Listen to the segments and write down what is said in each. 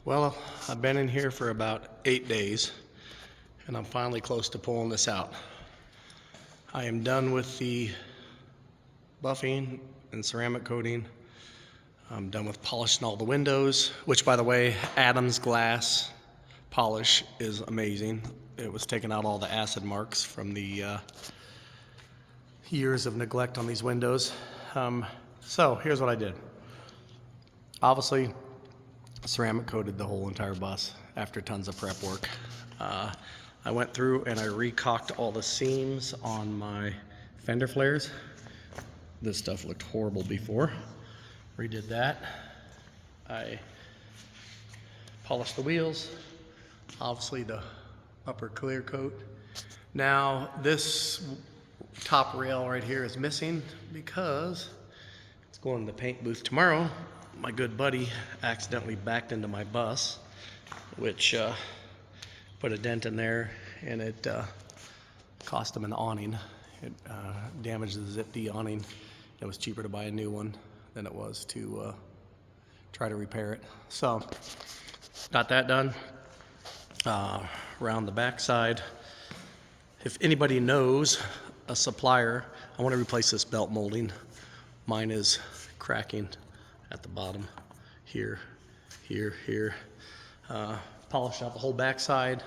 Well, I've been in here for about 8 days, and I'm finally close to pulling this out. I am done with the buffing and ceramic coating. I'm done with polishing all the windows, which, by the way, Adam's glass polish is amazing. It was taking out all the acid marks from the years of neglect on these windows. So here's what I did. Obviously, ceramic coated the whole entire bus after tons of prep work. I went through and I recocked all the seams on my fender flares. This stuff looked horrible before. Redid that. I polished the wheels, obviously the upper clear coat. Now this top rail right here is missing because it's going to the paint booth tomorrow. My good buddy accidentally backed into my bus, which put a dent in there, and it cost him an awning. It damaged the Zip D awning. It was cheaper to buy a new one than it was to try to repair it. So got that done. Around the back side, if anybody knows a supplier, I want to replace this belt molding. Mine is cracking at the bottom, here. Polished out the whole backside.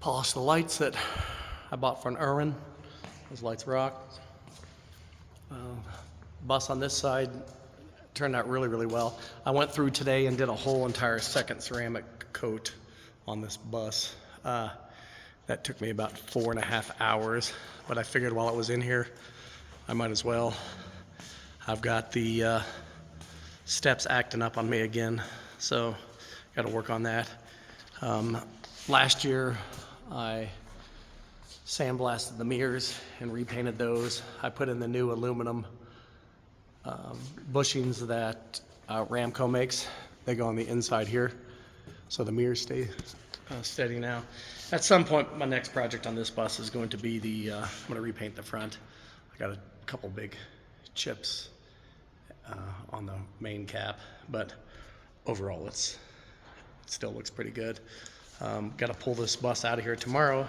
Polished the lights that I bought from Irwin. Those lights rock. Bus on this side turned out really well. I went through today and did a whole entire second ceramic coat on this bus. That took me about 4.5 hours, but I figured while it was in here, I might as well. I've got the steps acting up on me again, so got to work on that. Last year, I sandblasted the mirrors and repainted those. I put in the new aluminum bushings that Ramco makes. They go on the inside here, so the mirrors stay steady now. At some point, my next project on this bus is going to be the, I'm going to repaint the front. I got a couple big chips on the main cap, but overall it still looks pretty good. Got to pull this bus out of here tomorrow.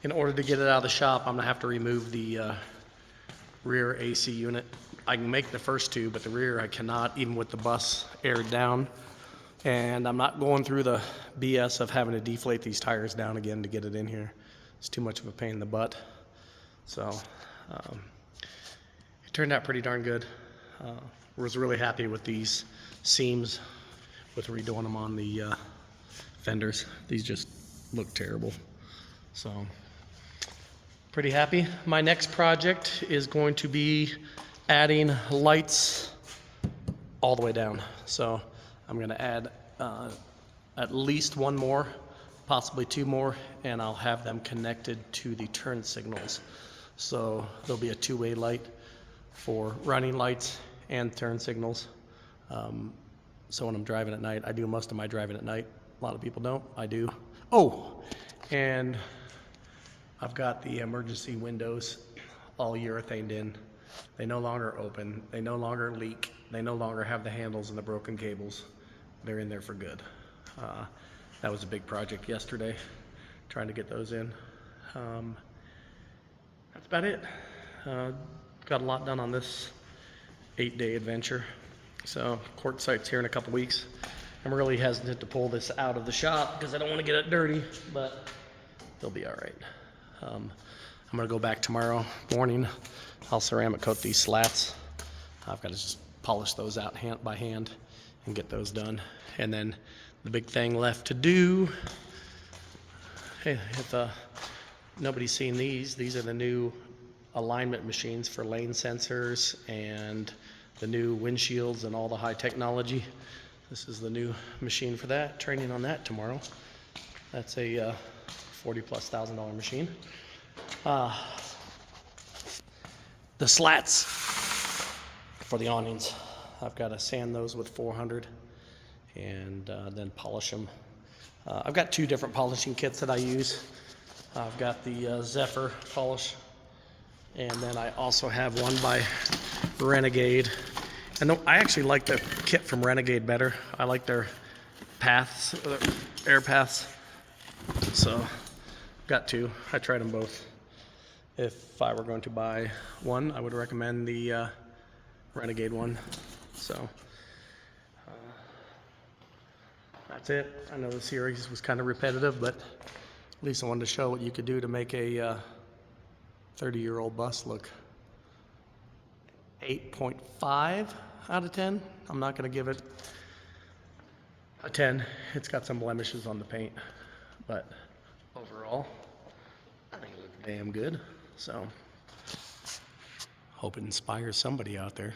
In order to get it out of the shop, I'm gonna have to remove the rear AC unit. I can make the first two, but the rear I cannot, even with the bus aired down. And I'm not going through the BS of having to deflate these tires down again to get it in here. It's too much of a pain in the butt. So it turned out pretty darn good. Was really happy with these seams with redoing them on the fenders. These just look terrible. So pretty happy. My next project is going to be adding lights all the way down. So I'm going to add at least one more, possibly two more, and I'll have them connected to the turn signals. So there'll be a two-way light for running lights and turn signals. So when I'm driving at night, I do most of my driving at night. A lot of people don't. I do. Oh, and I've got the emergency windows all urethaned in. They no longer open. They no longer leak. They no longer have the handles and the broken cables. They're in there for good. That was a big project yesterday, trying to get those in. That's about it. Got a lot done on this 8-day adventure. So court site's here in a couple weeks. I'm really hesitant to pull this out of the shop because I don't want to get it dirty, but they'll be all right. I'm gonna go back tomorrow morning. I'll ceramic coat these slats. I've got to just polish those out by hand and get those done. And then the big thing left to do, hey, if nobody's seen these are the new alignment machines for lane sensors and the new windshields and all the high technology. This is the new machine for that. Training on that tomorrow. That's a $40,000+ machine. The slats for the awnings, I've got to sand those with 400 and then polish them. I've got two different polishing kits that I use. I've got the Zephyr polish, and then I also have one by Renegade, I know I actually like the kit from Renegade better. I like their paths, air paths. So, got two. I tried them both. If I were going to buy one, I would recommend the Renegade one. So, that's it. I know the series was kind of repetitive, but at least I wanted to show what you could do to make a 30-year-old bus look 8.5 out of 10. I'm not going to give it a 10. It's got some blemishes on the paint, but overall, I think it looks damn good. So, hope it inspires somebody out there.